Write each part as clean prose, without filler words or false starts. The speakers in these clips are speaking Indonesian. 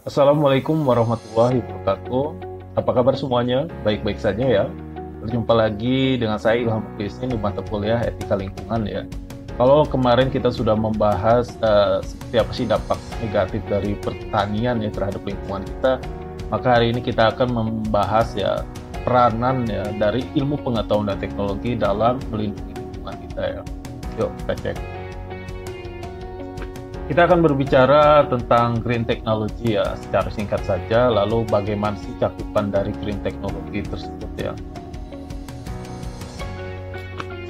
Assalamualaikum warahmatullahi wabarakatuh. Apa kabar semuanya? Baik-baik saja ya. Berjumpa lagi dengan saya Ilham Muklisin di mata kuliah Etika Lingkungan ya. Kalau kemarin kita sudah membahas seperti apa sih dampak negatif dari pertanian ya terhadap lingkungan kita, maka hari ini kita akan membahas ya peranan ya dari ilmu pengetahuan dan teknologi dalam melindungi lingkungan kita ya. Yuk kita cek. Kita akan berbicara tentang green technology ya secara singkat saja, lalu bagaimana sih cakupan dari green technology tersebut ya.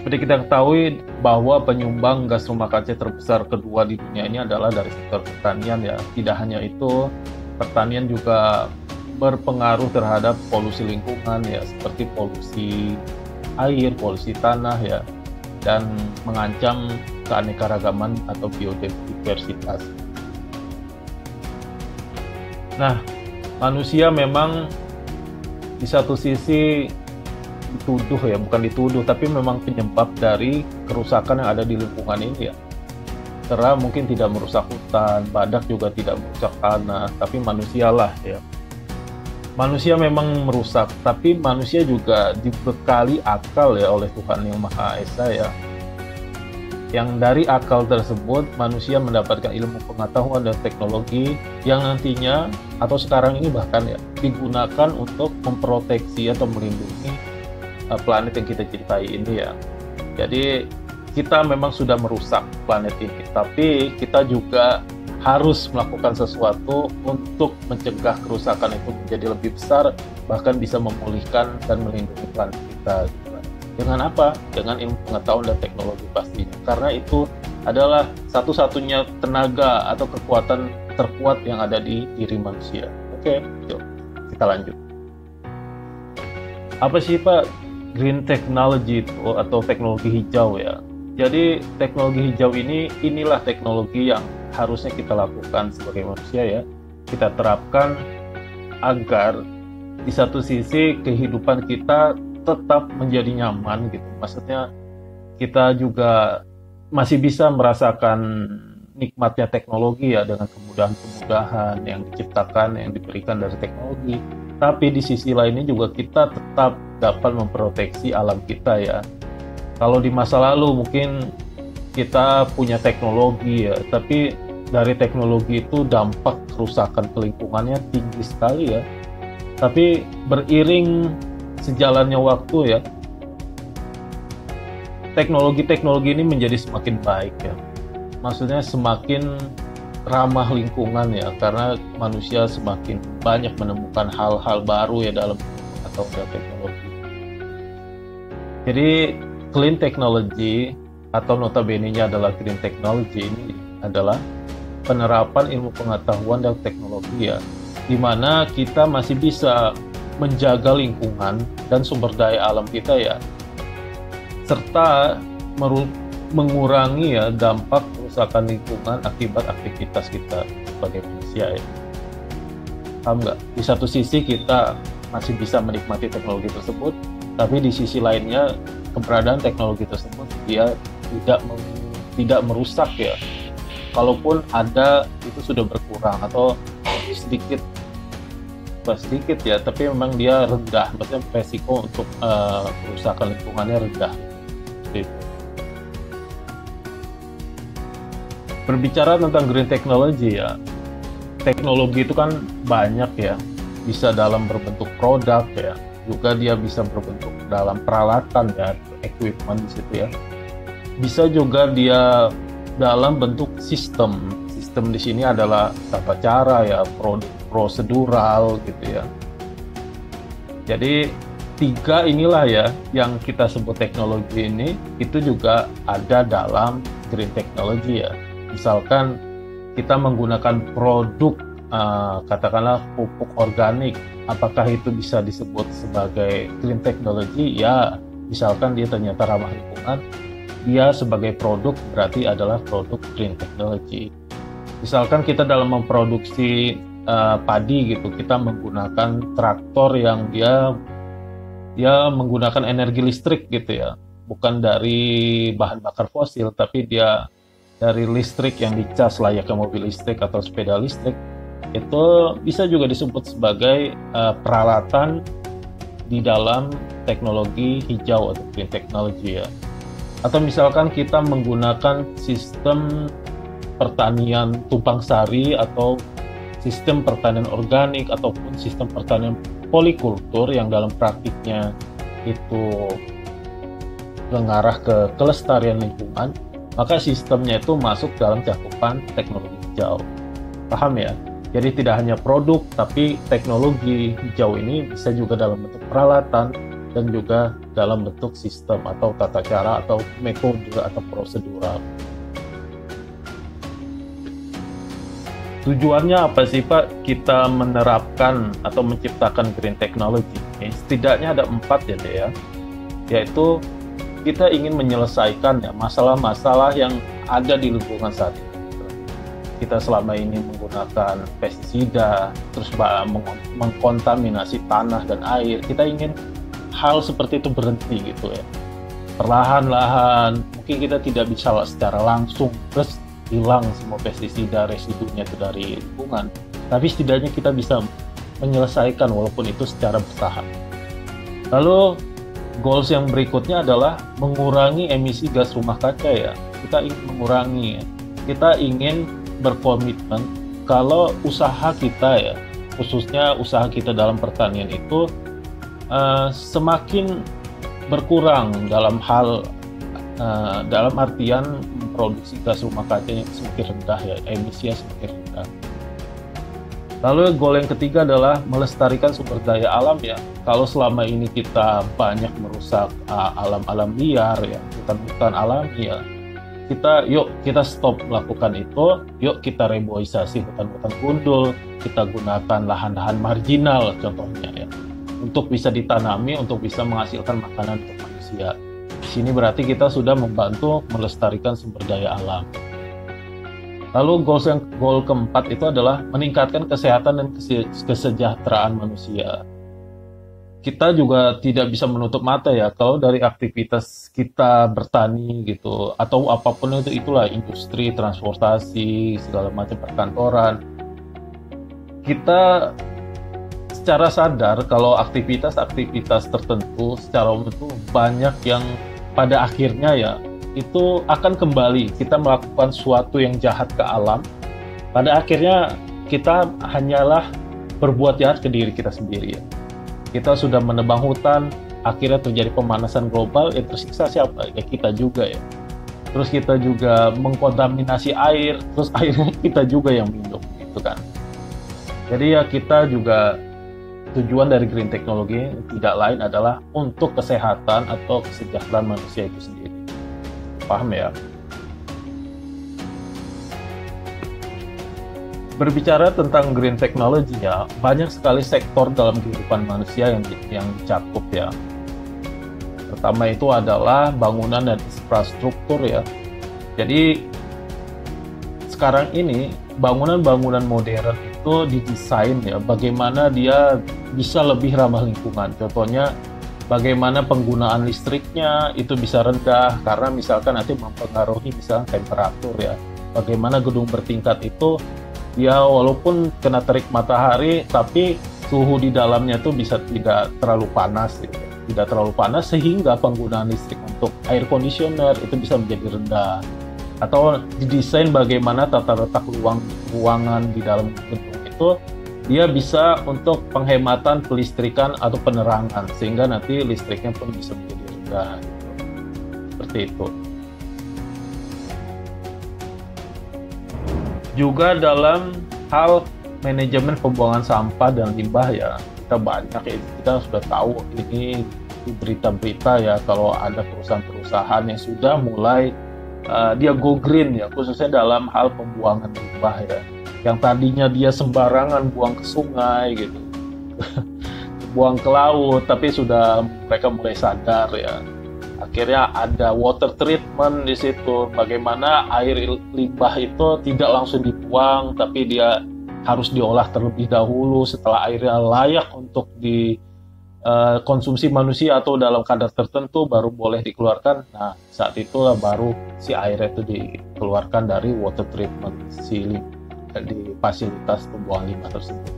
Seperti kita ketahui bahwa penyumbang gas rumah kaca terbesar kedua di dunia ini adalah dari sektor pertanian ya. Tidak hanya itu, pertanian juga berpengaruh terhadap polusi lingkungan ya, seperti polusi air, polusi tanah ya, dan mengancam keanekaragaman atau biodiversitas. Nah, manusia memang di satu sisi dituduh ya, bukan dituduh, tapi memang penyebab dari kerusakan yang ada di lingkungan ini ya. Kera mungkin tidak merusak hutan, badak juga tidak merusak tanah, tapi manusialah ya. Manusia memang merusak, tapi manusia juga dibekali akal ya oleh Tuhan Yang Maha Esa ya. Yang dari akal tersebut manusia mendapatkan ilmu pengetahuan dan teknologi yang nantinya atau sekarang ini bahkan ya digunakan untuk memproteksi atau melindungi planet yang kita cintai ini ya. Jadi kita memang sudah merusak planet ini, tapi kita juga harus melakukan sesuatu untuk mencegah kerusakan itu menjadi lebih besar, bahkan bisa memulihkan dan melindungi planet kita. Dengan apa? Dengan ilmu pengetahuan dan teknologi pastinya. Karena itu adalah satu-satunya tenaga atau kekuatan terkuat yang ada di diri manusia. Oke, yuk kita lanjut. Apa sih Pak green technology itu atau teknologi hijau ya? Jadi teknologi hijau inilah teknologi yang harusnya kita lakukan sebagai manusia ya. Kita terapkan agar di satu sisi kehidupan kita tetap menjadi nyaman gitu. Maksudnya kita juga masih bisa merasakan nikmatnya teknologi ya dengan kemudahan-kemudahan yang diciptakan, yang diberikan dari teknologi. Tapi di sisi lainnya juga kita tetap dapat memproteksi alam kita ya. Kalau di masa lalu mungkin kita punya teknologi ya, tapi dari teknologi itu dampak kerusakan ke lingkungannya tinggi sekali ya. Tapi beriring sejalannya waktu ya, teknologi-teknologi ini menjadi semakin baik ya. Maksudnya semakin ramah lingkungan ya, karena manusia semakin banyak menemukan hal-hal baru ya dalam atau teknologi. Jadi clean technology atau notabene-nya adalah green technology ini adalah penerapan ilmu pengetahuan dan teknologi ya, di mana kita masih bisa menjaga lingkungan dan sumber daya alam kita ya, serta mengurangi ya dampak kerusakan lingkungan akibat aktivitas kita sebagai manusia ya. Paham nggak? Di satu sisi kita masih bisa menikmati teknologi tersebut, tapi di sisi lainnya keberadaan teknologi tersebut dia tidak merusak ya. Kalaupun ada itu sudah berkurang atau sedikit ya, tapi memang dia rendah, maksudnya resiko untuk kerusakan lingkungannya rendah. Gitu. Berbicara tentang green technology ya, teknologi itu kan banyak ya, bisa dalam berbentuk produk ya, juga dia bisa berbentuk dalam peralatan ya, equipment di situ ya. Bisa juga dia dalam bentuk sistem. Sistem di sini adalah tata cara ya, prosedural gitu ya. Jadi tiga inilah ya yang kita sebut teknologi ini itu juga ada dalam green technology ya. Misalkan kita menggunakan produk katakanlah pupuk organik, apakah itu bisa disebut sebagai green technology? Ya, misalkan dia ternyata ramah lingkungan, dia sebagai produk berarti adalah produk green technology. Misalkan kita dalam memproduksi padi gitu, kita menggunakan traktor yang dia menggunakan energi listrik gitu ya, bukan dari bahan bakar fosil, tapi dia dari listrik yang dicas layaknya mobil listrik atau sepeda listrik. itu bisa juga disebut sebagai peralatan di dalam teknologi hijau atau green technology ya. Atau misalkan kita menggunakan sistem pertanian tumpang sari atau sistem pertanian organik ataupun sistem pertanian polikultur yang dalam praktiknya itu mengarah ke kelestarian lingkungan, maka sistemnya itu masuk dalam cakupan teknologi hijau. Paham ya? Jadi tidak hanya produk, tapi teknologi hijau ini bisa juga dalam bentuk peralatan dan juga dalam bentuk sistem atau tata cara atau metode atau prosedural. Tujuannya apa sih Pak kita menerapkan atau menciptakan green technology? Setidaknya ada 4 ya deh ya, yaitu kita ingin menyelesaikan ya masalah-masalah yang ada di lingkungan saat ini. Kita selama ini menggunakan pestisida, terus mengkontaminasi tanah dan air. Kita ingin hal seperti itu berhenti gitu ya. Perlahan-lahan, mungkin kita tidak bisa secara langsung terus hilang semua pestisida residunya itu dari lingkungan, tapi setidaknya kita bisa menyelesaikan walaupun itu secara bertahap. Lalu goals yang berikutnya adalah mengurangi emisi gas rumah kaca ya. Kita ingin mengurangi, kita ingin berkomitmen kalau usaha kita ya, khususnya usaha kita dalam pertanian itu semakin berkurang dalam artian produksi gas rumah kaca yang semakin rendah ya, emisinya semakin rendah. Lalu goal yang ketiga adalah melestarikan sumber daya alam ya. Kalau selama ini kita banyak merusak alam-alam liar ya, hutan-hutan alami ya, kita stop melakukan itu. Yuk kita reboisasi hutan-hutan gundul, kita gunakan lahan-lahan marginal contohnya ya, untuk bisa ditanami, untuk bisa menghasilkan makanan untuk manusia. Di sini berarti kita sudah membantu melestarikan sumber daya alam. Lalu goal keempat itu adalah meningkatkan kesehatan dan kesejahteraan manusia. Kita juga tidak bisa menutup mata ya, kalau dari aktivitas kita bertani gitu, atau apapun itulah industri, transportasi, segala macam perkantoran, kita secara sadar kalau aktivitas-aktivitas tertentu secara umum itu banyak yang pada akhirnya ya itu akan kembali kita melakukan sesuatu yang jahat ke alam. Pada akhirnya kita hanyalah berbuat jahat ke diri kita sendiri ya. Kita sudah menebang hutan, akhirnya terjadi pemanasan global, ya tersiksa siapa? Ya kita juga ya. Terus kita juga mengkontaminasi air, terus airnya kita juga yang minum gitu kan. Jadi ya kita juga, tujuan dari green technology tidak lain adalah untuk kesehatan atau kesejahteraan manusia itu sendiri. Paham ya? Berbicara tentang green technology ya, banyak sekali sektor dalam kehidupan manusia yang dicakup ya. Pertama itu adalah bangunan dan infrastruktur ya. Jadi sekarang ini bangunan-bangunan modern itu didesain ya, bagaimana dia bisa lebih ramah lingkungan. Contohnya bagaimana penggunaan listriknya itu bisa rendah karena misalkan nanti mempengaruhi misalkan temperatur ya. Bagaimana gedung bertingkat itu ya walaupun kena terik matahari tapi suhu di dalamnya itu bisa tidak terlalu panas gitu. Tidak terlalu panas sehingga penggunaan listrik untuk air conditioner itu bisa menjadi rendah. Atau didesain bagaimana tata letak ruangan di dalam gedung itu dia bisa untuk penghematan kelistrikan atau penerangan sehingga nanti listriknya pun bisa menjadi rendah gitu. Seperti itu. Juga dalam hal manajemen pembuangan sampah dan limbah ya, kita banyak ya, kita sudah tahu ini di berita-berita ya kalau ada perusahaan-perusahaan yang sudah mulai dia go green ya, khususnya dalam hal pembuangan limbah ya, yang tadinya dia sembarangan buang ke sungai gitu buang ke laut, tapi sudah mereka mulai sadar ya. Akhirnya ada water treatment di situ, bagaimana air limbah itu tidak langsung dibuang, tapi dia harus diolah terlebih dahulu setelah airnya layak untuk dikonsumsi manusia atau dalam kadar tertentu baru boleh dikeluarkan. Nah, saat itulah baru si air itu dikeluarkan dari water treatment, si di fasilitas pembuangan limbah tersebut.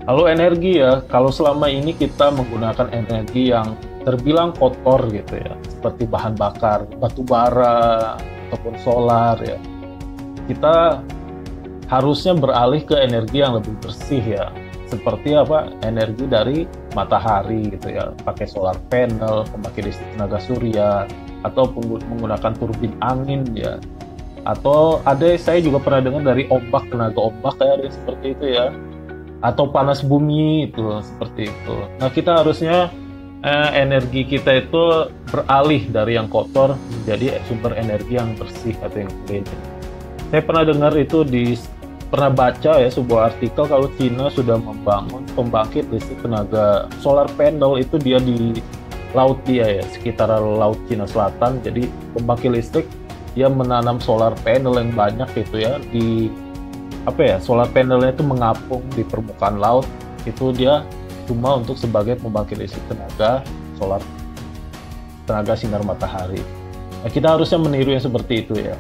Lalu energi ya, kalau selama ini kita menggunakan energi yang terbilang kotor gitu ya, seperti bahan bakar, batu bara, ataupun solar ya, kita harusnya beralih ke energi yang lebih bersih ya, seperti apa, energi dari matahari gitu ya, pakai solar panel, pembangkit listrik tenaga surya, atau menggunakan turbin angin ya, atau ada saya juga pernah dengar dari ombak, tenaga ombak kayak seperti itu ya, atau panas bumi itu seperti itu. Nah, kita harusnya energi kita itu beralih dari yang kotor menjadi sumber energi yang bersih atau yang clean. Saya pernah dengar itu pernah baca ya sebuah artikel kalau Cina sudah membangun pembangkit listrik tenaga solar panel itu dia di laut dia ya, sekitar laut Cina Selatan. Jadi pembangkit listrik dia menanam solar panel yang banyak gitu ya, di solar panelnya itu mengapung di permukaan laut, itu dia cuma untuk sebagai pembangkit listrik tenaga solar, tenaga sinar matahari. Nah, kita harusnya meniru yang seperti itu ya.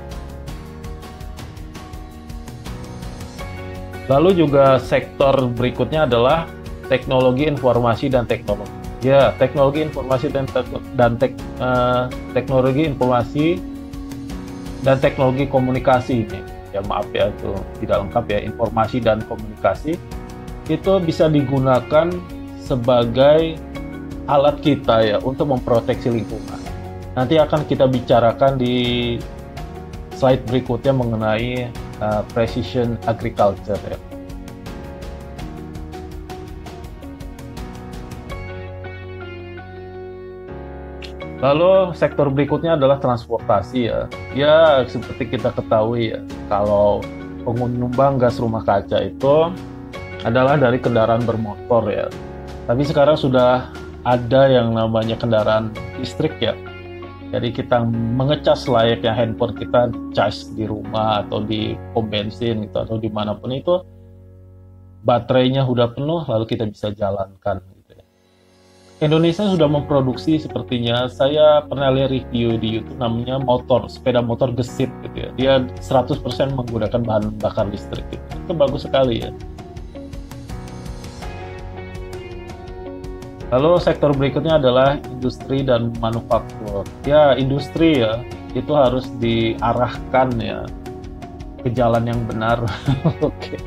Lalu juga sektor berikutnya adalah teknologi informasi dan teknologi. Ya, teknologi informasi teknologi informasi dan teknologi komunikasi ini. Ya maaf ya, itu tidak lengkap ya, informasi dan komunikasi itu bisa digunakan sebagai alat kita ya untuk memproteksi lingkungan. Nanti akan kita bicarakan di slide berikutnya mengenai precision agriculture ya. Lalu sektor berikutnya adalah transportasi ya. Ya seperti kita ketahui ya, kalau penyumbang gas rumah kaca itu adalah dari kendaraan bermotor ya. Tapi sekarang sudah ada yang namanya kendaraan listrik ya. Jadi kita mengecas layaknya handphone kita, charge di rumah atau di pom bensin gitu, atau dimanapun itu, baterainya sudah penuh lalu kita bisa jalankan. Indonesia sudah memproduksi, sepertinya saya pernah lihat review di YouTube, namanya sepeda motor gesit gitu ya. Dia 100% menggunakan bahan bakar listrik gitu. Itu bagus sekali ya. Lalu sektor berikutnya adalah industri dan manufaktur. Ya, industri ya, itu harus diarahkan ya ke jalan yang benar. Oke.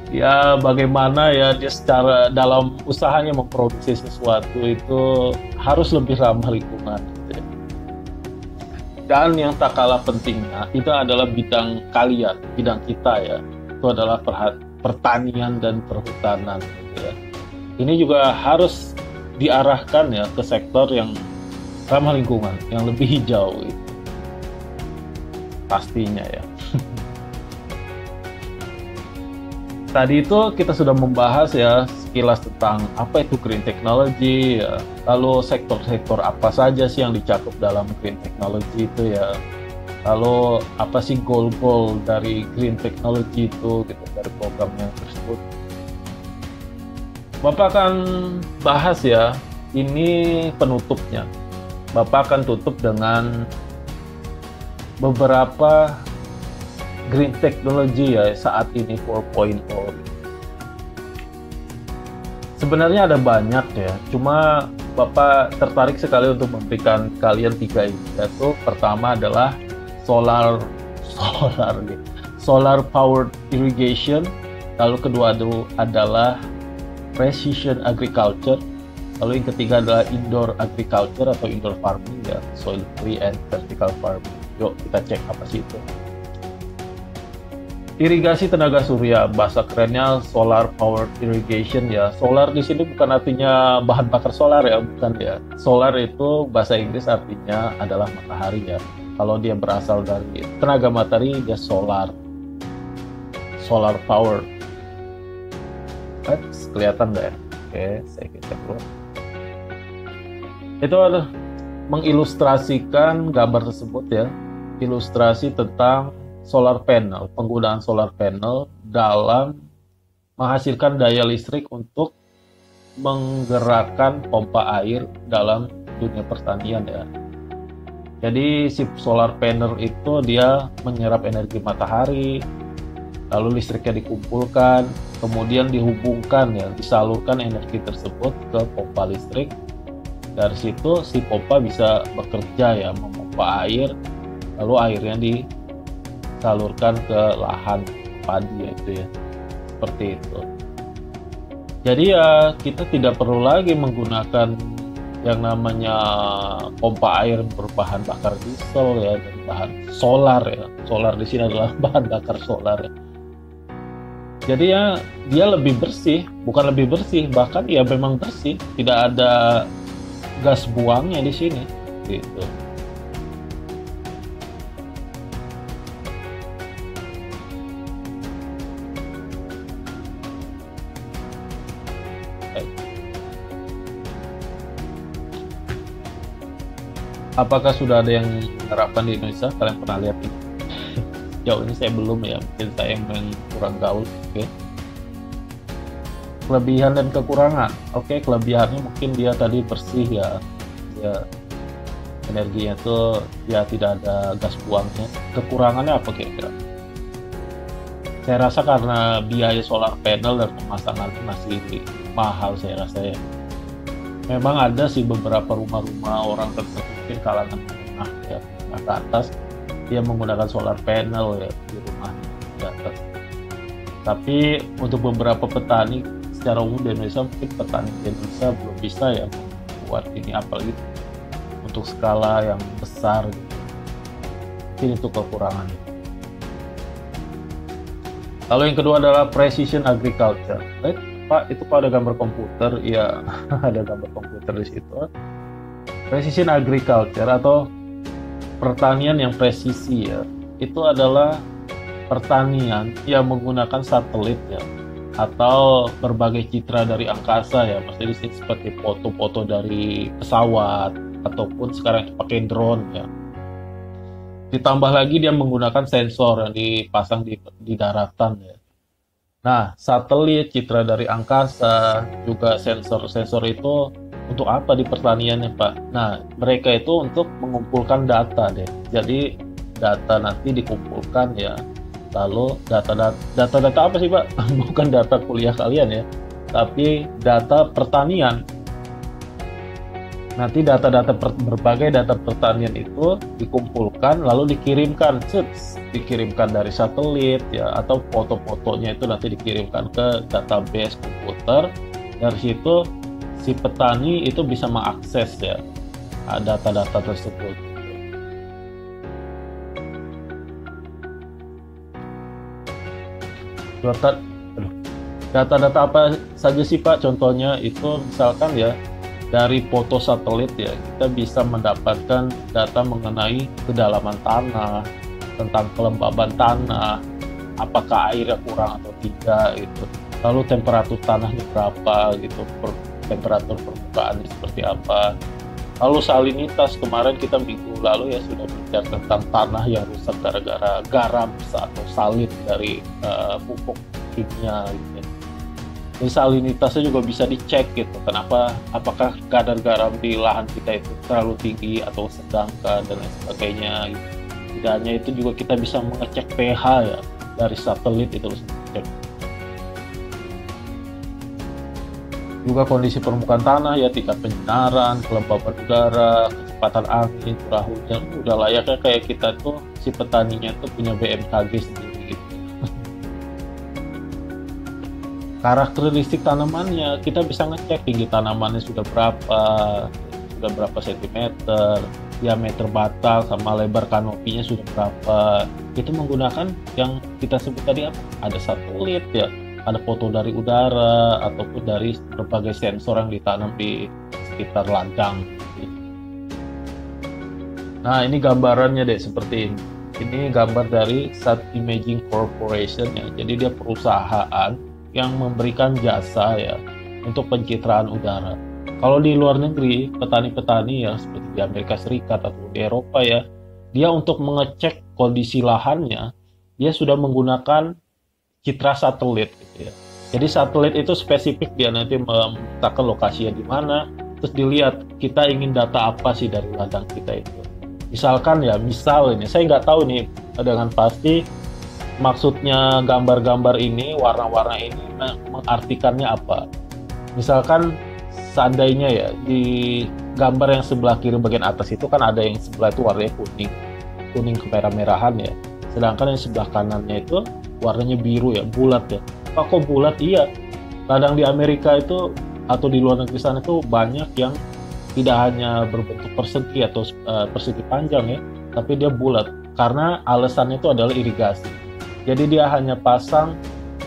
Ya bagaimana ya dia secara dalam usahanya memproduksi sesuatu itu harus lebih ramah lingkungan gitu ya. Dan yang tak kalah pentingnya itu adalah bidang kalian, bidang kita ya, itu adalah pertanian dan perhutanan gitu ya. Ini juga harus diarahkan ya ke sektor yang ramah lingkungan, yang lebih hijau gitu. Pastinya ya. Tadi itu kita sudah membahas ya sekilas tentang apa itu green technology ya. Lalu sektor-sektor apa saja sih yang dicakup dalam green technology itu ya. Lalu apa sih goal-goal dari green technology itu gitu, dari programnya tersebut. Bapak akan bahas ya, ini penutupnya. Bapak akan tutup dengan beberapa green technology ya saat ini 4.0. Sebenarnya ada banyak ya, cuma Bapak tertarik sekali untuk memberikan kalian 3 ini. Yaitu pertama adalah solar powered irrigation, lalu kedua adalah precision agriculture, lalu yang ketiga adalah indoor agriculture atau indoor farming ya, soil free and vertical farming. Yuk kita cek apa sih itu. Irigasi tenaga surya, bahasa kerennya solar powered irrigation ya. Solar di sini bukan artinya bahan bakar solar ya, bukan ya. Solar itu bahasa Inggris artinya adalah matahari ya. Kalau dia berasal dari tenaga matahari, dia solar powered. Kelihatan nggak ya? Oke, saya cek dulu. Itu adalah mengilustrasikan gambar tersebut ya. Ilustrasi tentang solar panel, penggunaan solar panel dalam menghasilkan daya listrik untuk menggerakkan pompa air dalam dunia pertanian ya. Jadi si solar panel itu dia menyerap energi matahari, lalu listriknya dikumpulkan, kemudian dihubungkan ya, disalurkan energi tersebut ke pompa listrik. Dari situ si pompa bisa bekerja ya, memompa air, lalu airnya disalurkan ke lahan padi ya, itu ya, seperti itu. Jadi ya kita tidak perlu lagi menggunakan yang namanya pompa air berbahan bakar diesel ya, dari bahan solar ya. Solar di sini adalah bahan bakar solar ya. Jadi ya dia lebih bersih, bukan lebih bersih, bahkan ya memang bersih, tidak ada gas buangnya di sini gitu. Apakah sudah ada yang menerapkan di Indonesia? Kalian pernah lihat ini? Jauh ini saya belum ya, mungkin saya yang kurang gaul. Oke. Kelebihan dan kekurangan. Oke, kelebihannya mungkin dia tadi bersih ya, ya energinya tuh ya tidak ada gas buangnya. Kekurangannya apa kira-kira? Saya rasa karena biaya solar panel dan pemasangannya masih mahal, saya rasa ya. Memang ada sih beberapa rumah-rumah orang tertentu, mungkin kalangan menengah ya, menengah ke atas, dia menggunakan solar panel ya di rumah di atas. Tapi untuk beberapa petani secara umum di Indonesia, mungkin petani di Indonesia belum bisa ya membuat ini, apalagi untuk skala yang besar gitu. Mungkin itu kekurangannya. Lalu yang kedua adalah precision agriculture. Pak, itu Pak ada gambar komputer? Iya, ada gambar komputer di situ. Precision agriculture atau pertanian yang presisi ya, itu adalah pertanian yang menggunakan satelit ya, atau berbagai citra dari angkasa ya, maksudnya di sini seperti foto-foto dari pesawat ataupun sekarang pakai drone ya. Ditambah lagi dia menggunakan sensor yang dipasang di daratan ya. Nah, satelit, citra dari angkasa, juga sensor-sensor itu untuk apa di pertaniannya, Pak? Nah, mereka itu untuk mengumpulkan data deh. Jadi data nanti dikumpulkan ya. Lalu data apa sih, Pak? Bukan data kuliah kalian ya, tapi data pertanian. Nanti berbagai data pertanian itu dikumpulkan lalu dikirimkan dari satelit ya, atau foto-fotonya itu nanti dikirimkan ke database komputer. Dari situ si petani itu bisa mengakses ya data-data tersebut. Data-data apa saja sih Pak? Contohnya itu misalkan ya, dari foto satelit ya, kita bisa mendapatkan data mengenai kedalaman tanah, tentang kelembaban tanah, apakah airnya kurang atau tidak gitu. Lalu temperatur tanahnya berapa gitu, temperatur permukaannya seperti apa. Lalu salinitas, kemarin kita minggu lalu ya sudah bicara tentang tanah yang rusak gara-gara garam atau salin dari pupuk kimia gitu. Jadi salinitasnya juga bisa dicek gitu, apakah kadar garam di lahan kita itu terlalu tinggi atau sedangkan dan lain sebagainya gitu. Tidak hanya itu, juga kita bisa mengecek pH ya dari satelit itu bisa dicek. Juga kondisi permukaan tanah ya, tingkat penyinaran, kelembaban udara, kecepatan angin, curah hujan, udah layaknya kayak kita tuh si petaninya tuh punya BMKG sendiri gitu. Karakteristik tanamannya, kita bisa ngecek tinggi tanamannya sudah berapa sentimeter, diameter batang sama lebar kanopinya sudah berapa. Itu menggunakan yang kita sebut tadi apa? Ada satelit ya, ada foto dari udara ataupun dari berbagai sensor yang ditanam di sekitar ladang. Nah, ini gambarannya deh seperti ini. Ini gambar dari Sat Imaging Corporation ya. Jadi dia perusahaan yang memberikan jasa ya untuk pencitraan udara. Kalau di luar negeri, petani-petani ya seperti di Amerika Serikat atau di Eropa ya, dia untuk mengecek kondisi lahannya, dia sudah menggunakan citra satelit gitu ya. Jadi satelit itu spesifik, dia nanti memetakan lokasinya di mana, terus dilihat kita ingin data apa sih dari ladang kita itu. Misalkan ya, misal ini, saya nggak tahu nih dengan pasti maksudnya gambar-gambar ini, warna-warna ini mengartikannya apa. Misalkan seandainya ya, di gambar yang sebelah kiri bagian atas itu kan ada yang sebelah itu warnanya kuning, kuning kemerah-merahan ya. Sedangkan yang sebelah kanannya itu warnanya biru ya, bulat ya. Kok bulat? Iya. Kadang di Amerika itu atau di luar negeri sana itu banyak yang tidak hanya berbentuk persegi atau persegi panjang ya, tapi dia bulat karena alasannya itu adalah irigasi. Jadi dia hanya pasang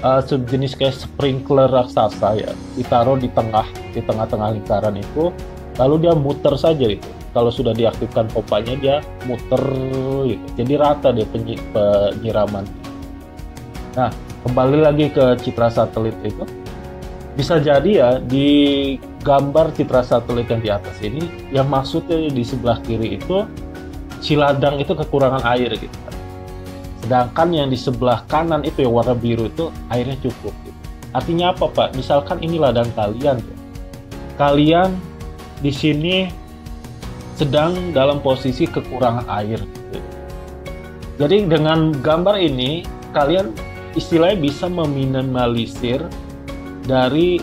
sejenis kayak sprinkler raksasa ya, ditaruh di tengah-tengah lingkaran itu, lalu dia muter saja itu. Kalau sudah diaktifkan pompanya dia muter gitu. Jadi rata dia penyiraman. Nah, kembali lagi ke citra satelit itu. Bisa jadi ya di gambar citra satelit yang di atas ini, yang maksudnya di sebelah kiri itu si ladang itu kekurangan air gitu. Sedangkan yang di sebelah kanan itu yang warna biru itu airnya cukup. Gitu. Artinya apa Pak? Misalkan ini ladang kalian, ya. Kalian di sini sedang dalam posisi kekurangan air. Gitu. Jadi dengan gambar ini kalian istilahnya bisa meminimalisir dari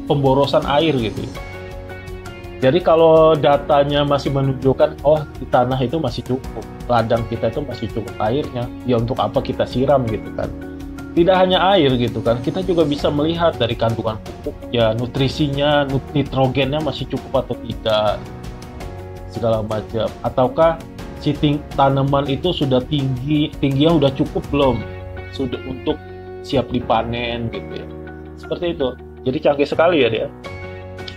pemborosan air gitu. Jadi kalau datanya masih menunjukkan oh di tanah itu masih cukup, ladang kita itu masih cukup airnya, ya untuk apa kita siram gitu kan. Tidak hanya air gitu kan, kita juga bisa melihat dari kandungan pupuk ya, nutrisinya, nitrogennya masih cukup atau tidak, segala macam. Ataukah si tanaman itu sudah tingginya udah cukup belum, sudah untuk siap dipanen gitu ya. Seperti itu. Jadi canggih sekali ya dia.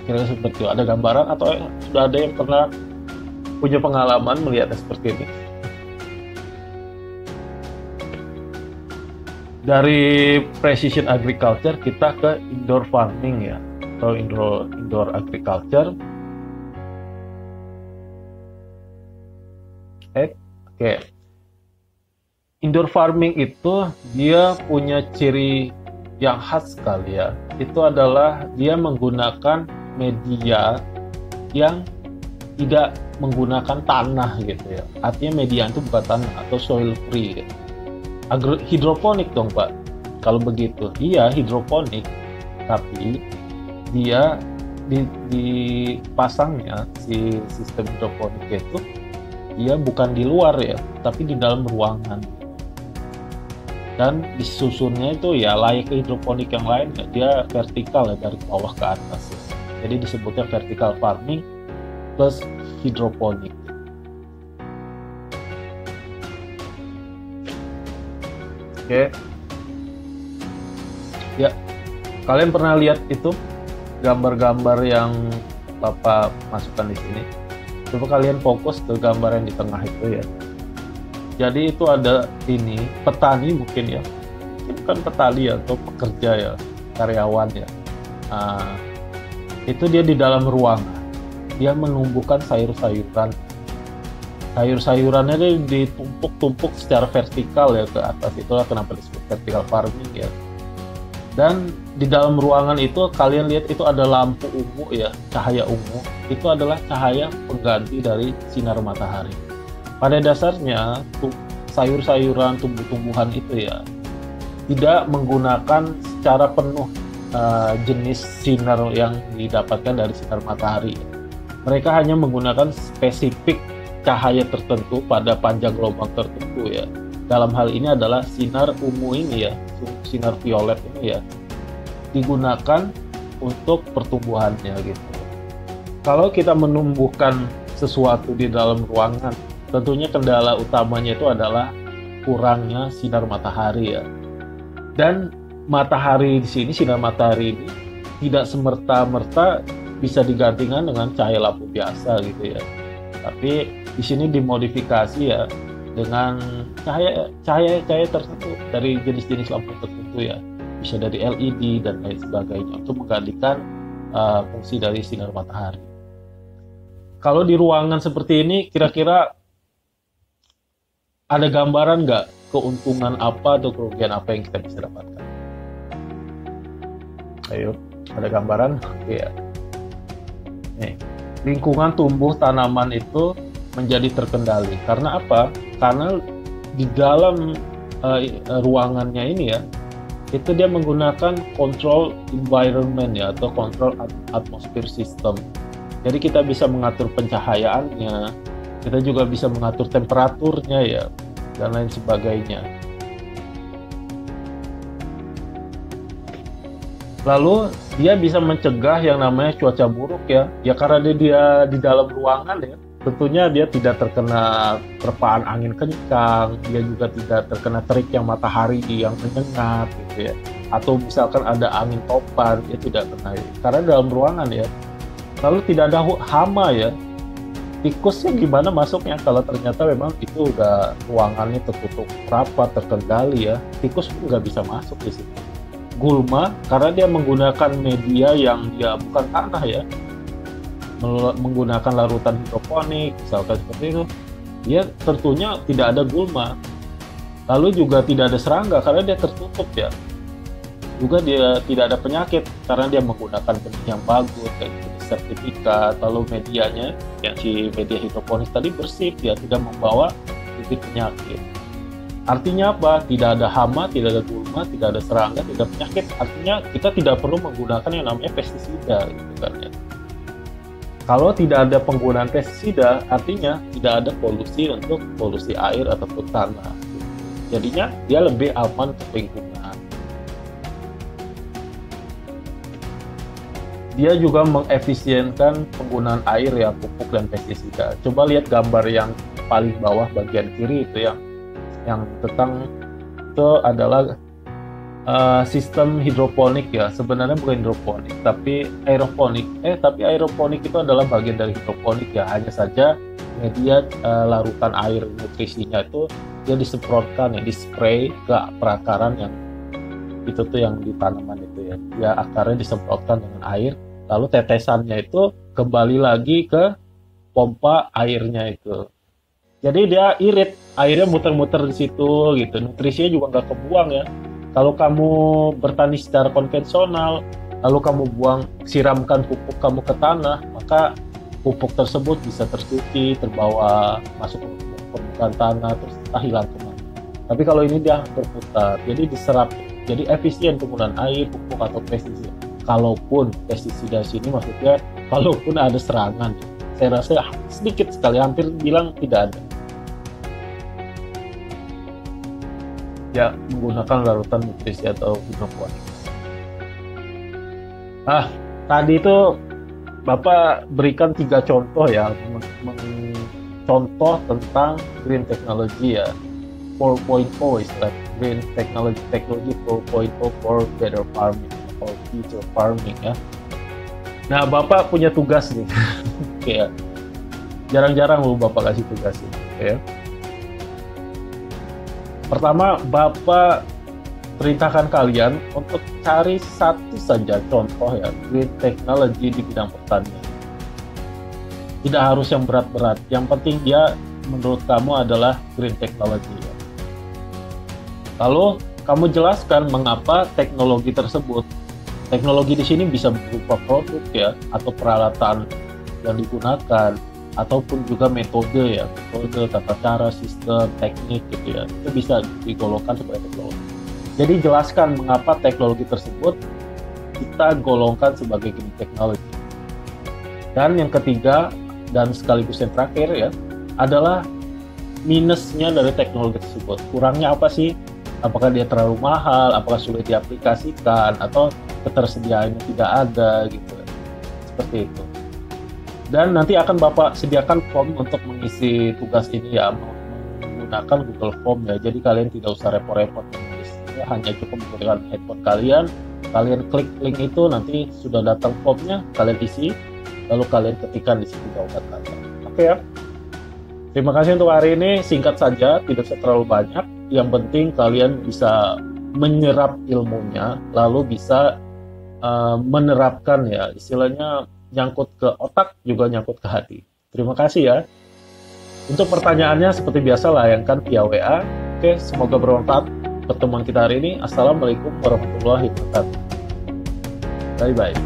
Kira-kira seperti itu. Ada gambaran atau sudah ada yang pernah punya pengalaman melihatnya seperti ini? Dari precision agriculture kita ke indoor farming ya, atau indoor agriculture. Oke. Indoor farming itu dia punya ciri yang khas sekali ya, itu adalah dia menggunakan media yang tidak menggunakan tanah gitu ya. Artinya media itu bukan tanah atau soil free. Gitu. Hidroponik dong Pak. Kalau begitu, iya hidroponik, tapi dia dipasangnya si sistem hidroponik itu dia bukan di luar ya, tapi di dalam ruangan. Dan disusunnya itu ya layaknya hidroponik yang lain ya, dia vertikal ya dari bawah ke atas ya. Jadi disebutnya vertical farming plus hidroponik. Oke. Ya, kalian pernah lihat itu gambar-gambar yang Bapak masukkan di sini? Coba kalian fokus ke gambar yang di tengah itu ya. Jadi itu ada ini petani mungkin ya, bukan petani ya, atau pekerja ya, karyawan ya. Nah, itu dia di dalam ruangan, dia menumbuhkan sayur-sayuran. Sayur-sayurannya dia ditumpuk-tumpuk secara vertikal ya ke atas. Itulah kenapa disebut vertical farming ya. Dan di dalam ruangan itu kalian lihat itu ada lampu ungu ya, cahaya ungu. Itu adalah cahaya pengganti dari sinar matahari. Pada dasarnya sayur-sayuran, tumbuh-tumbuhan itu ya tidak menggunakan secara penuh jenis sinar yang didapatkan dari sinar matahari. Mereka hanya menggunakan spesifik cahaya tertentu pada panjang gelombang tertentu ya. Dalam hal ini adalah sinar ungu ini ya, sinar violet ini ya, digunakan untuk pertumbuhannya gitu. Kalau kita menumbuhkan sesuatu di dalam ruangan, tentunya kendala utamanya itu adalah kurangnya sinar matahari ya. Dan matahari di sini, sinar matahari ini tidak semerta-merta bisa digantikan dengan cahaya lampu biasa gitu ya. Tapi di sini dimodifikasi ya dengan cahaya tertentu dari jenis-jenis lampu tertentu ya. Bisa dari LED dan lain sebagainya untuk menggantikan fungsi dari sinar matahari. Kalau di ruangan seperti ini, kira-kira ada gambaran nggak keuntungan apa atau kerugian apa yang kita bisa dapatkan? Ayo, ada gambaran? Oke ya. Nih, lingkungan tumbuh tanaman itu menjadi terkendali. Karena apa? Karena di dalam ruangannya ini ya, itu dia menggunakan control environment ya, atau control atmosphere system. Jadi kita bisa mengatur pencahayaannya, kita juga bisa mengatur temperaturnya ya, dan lain sebagainya. Lalu dia bisa mencegah yang namanya cuaca buruk ya, karena dia di dalam ruangan ya, tentunya dia tidak terkena terpaan angin kencang, dia juga tidak terkena teriknya matahari yang menyengat gitu ya, atau misalkan ada angin topan, dia tidak kena karena dalam ruangan ya. Lalu tidak ada hama ya, tikusnya gimana masuknya kalau ternyata memang itu udah ruangannya tertutup rapat, terkendali ya, tikus pun nggak bisa masuk di situ. Gulma karena dia menggunakan media yang dia bukan tanah ya, menggunakan larutan hidroponik misalkan seperti itu, dia tentunya tidak ada gulma. Lalu juga tidak ada serangga karena dia tertutup ya, juga dia tidak ada penyakit karena dia menggunakan benih yang bagus kayak sertifikat. Lalu medianya yang si media hidroponik tadi bersih, dia tidak membawa bibit penyakit. Artinya apa? Tidak ada hama, tidak ada gulma, tidak ada serangga, tidak ada penyakit. Artinya kita tidak perlu menggunakan yang namanya pestisida gitu kan ya. Kalau tidak ada penggunaan pestisida, artinya tidak ada polusi untuk polusi air ataupun tanah. Jadinya dia lebih aman ke lingkungan. Dia juga mengefisienkan penggunaan air ya, pupuk dan pestisida. Coba lihat gambar yang paling bawah bagian kiri itu yang tentang itu adalah sistem hidroponik ya. Sebenarnya bukan hidroponik tapi aeroponik. Tapi aeroponik itu adalah bagian dari hidroponik ya. Hanya saja media larutan air nutrisinya itu dia disemprotkan ya, dispray ke perakaran yang itu tuh yang di tanaman itu ya. Dia akarnya disemprotkan dengan air, lalu tetesannya itu kembali lagi ke pompa airnya itu. Jadi dia irit, airnya muter-muter di situ gitu. Nutrisinya juga nggak kebuang ya. Kalau kamu bertani secara konvensional, lalu kamu siramkan pupuk kamu ke tanah, maka pupuk tersebut bisa tercuci, terbawa masuk ke permukaan tanah, terus hilang kemana. Tapi kalau ini dia berputar, jadi diserap, jadi efisien penggunaan air, pupuk atau pestisida. Kalaupun pestisida sini maksudnya, kalaupun ada serangan, saya rasa sedikit sekali, hampir bilang tidak ada. Ya, menggunakan larutan nutrisi atau hidroponik. Tadi itu Bapak berikan 3 contoh ya, contoh tentang green technology ya, 4.0 istilah green technology 4.0 for better farming atau future farming ya. Nah, Bapak punya tugas nih. Kayak jarang-jarang lu Bapak kasih tugas ini ya. Pertama, Bapak perintahkan kalian untuk cari satu saja contoh ya green technology di bidang pertanian. Tidak harus yang berat-berat, yang penting dia menurut kamu adalah green technology ya. Lalu kamu jelaskan mengapa teknologi tersebut. Teknologi di sini bisa berupa produk ya, atau peralatan yang digunakan, ataupun juga metode ya, metode, tata cara, sistem, teknik gitu ya. Itu bisa digolongkan sebagai teknologi. Jadi jelaskan mengapa teknologi tersebut kita golongkan sebagai green technology. Dan yang ketiga dan sekaligus yang terakhir ya, adalah minusnya dari teknologi tersebut. Kurangnya apa sih? Apakah dia terlalu mahal, apakah sulit diaplikasikan, atau ketersediaannya tidak ada gitu. Seperti itu. Dan nanti akan Bapak sediakan form untuk mengisi tugas ini ya, menggunakan Google Form ya. Jadi kalian tidak usah repot-repot menulisnya, hanya cukup menggunakan handphone kalian klik link itu, nanti sudah datang formnya, kalian isi, lalu kalian ketikkan di situ jawaban kalian. Oke ya. Terima kasih untuk hari ini, singkat saja, tidak usah terlalu banyak. Yang penting kalian bisa menyerap ilmunya, lalu bisa menerapkan ya, istilahnya nyangkut ke otak juga nyangkut ke hati. Terima kasih ya. Untuk pertanyaannya seperti biasa layangkan via WA. Oke, semoga bermanfaat pertemuan kita hari ini. Assalamualaikum warahmatullahi wabarakatuh. Bye bye.